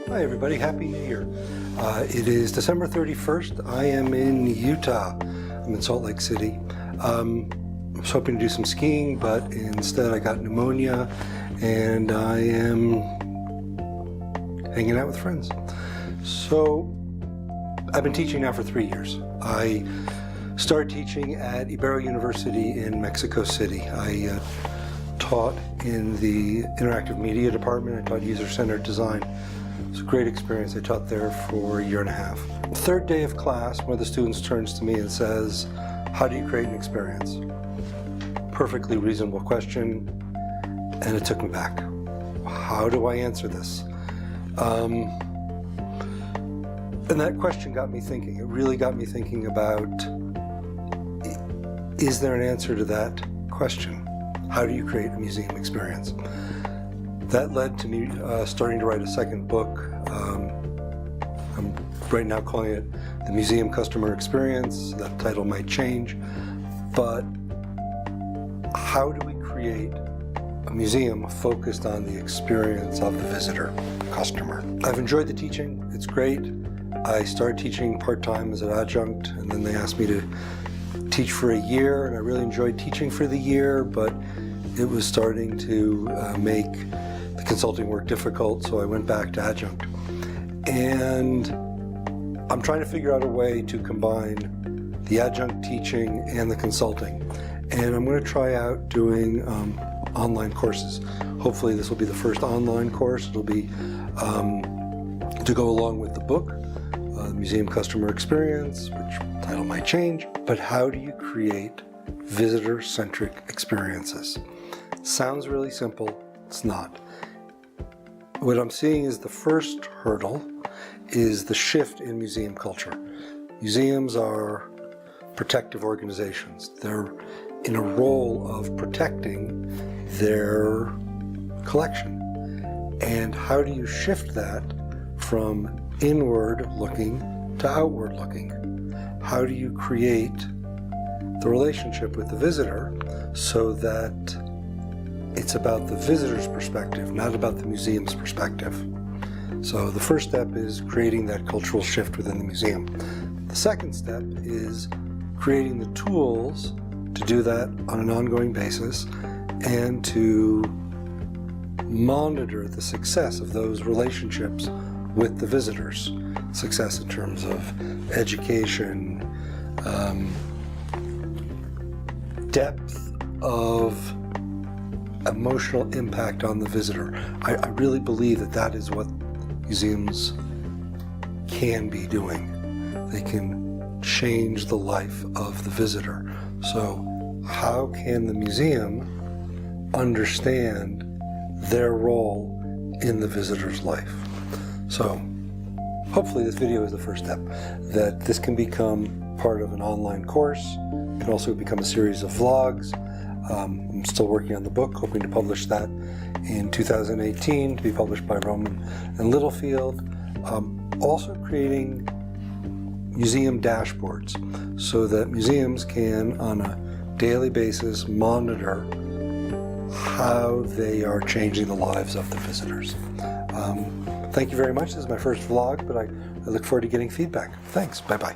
Hi everybody, Happy New Year. It is December 31st. I am in Utah. I'm in Salt Lake City. I was hoping to do some skiing, but instead I got pneumonia and I am hanging out with friends. So I've been teaching now for 3 years. I started teaching at Ibero University in Mexico City. I taught in the interactive media department. I taught user-centered design. It was a great experience. I taught there for a year and a half. The third day of class, one of the students turns to me and says, "How do you create an experience?" Perfectly reasonable question, and it took me back. How do I answer this? And that question got me thinking. It really got me thinking about, is there an answer to that question? How do you create a museum experience? That led to me starting to write a second book. I'm right now calling it The Museum Customer Experience. That title might change, but how do we create a museum focused on the experience of the visitor, customer? I've enjoyed the teaching. It's great. I started teaching part-time as an adjunct, and then they asked me to teach for a year, and I really enjoyed teaching for the year, but it was starting to make the consulting work difficult, so I went back to adjunct. And I'm trying to figure out a way to combine the adjunct teaching and the consulting. And I'm going to try out doing online courses. Hopefully this will be the first online course. It'll be to go along with the book, Museum Customer Experience, which title might change. But how do you create visitor-centric experiences? Sounds really simple. It's not. What I'm seeing is the first hurdle is the shift in museum culture. Museums are protective organizations. They're in a role of protecting their collection. And how do you shift that from inward looking to outward looking? How do you create the relationship with the visitor so that it's about the visitor's perspective, not about the museum's perspective? So the first step is creating that cultural shift within the museum. The second step is creating the tools to do that on an ongoing basis and to monitor the success of those relationships with the visitors. Success in terms of education, depth of emotional impact on the visitor. I really believe that that is what museums can be doing. They can change the life of the visitor. So how can the museum understand their role in the visitor's life? So hopefully this video is the first step, that this can become part of an online course. It can also become a series of vlogs. I'm still working on the book, hoping to publish that in 2018, to be published by Rowman and Littlefield. Also creating museum dashboards so that museums can, on a daily basis, monitor how they are changing the lives of the visitors. Thank you very much. This is my first vlog, but I look forward to getting feedback. Thanks. Bye-bye.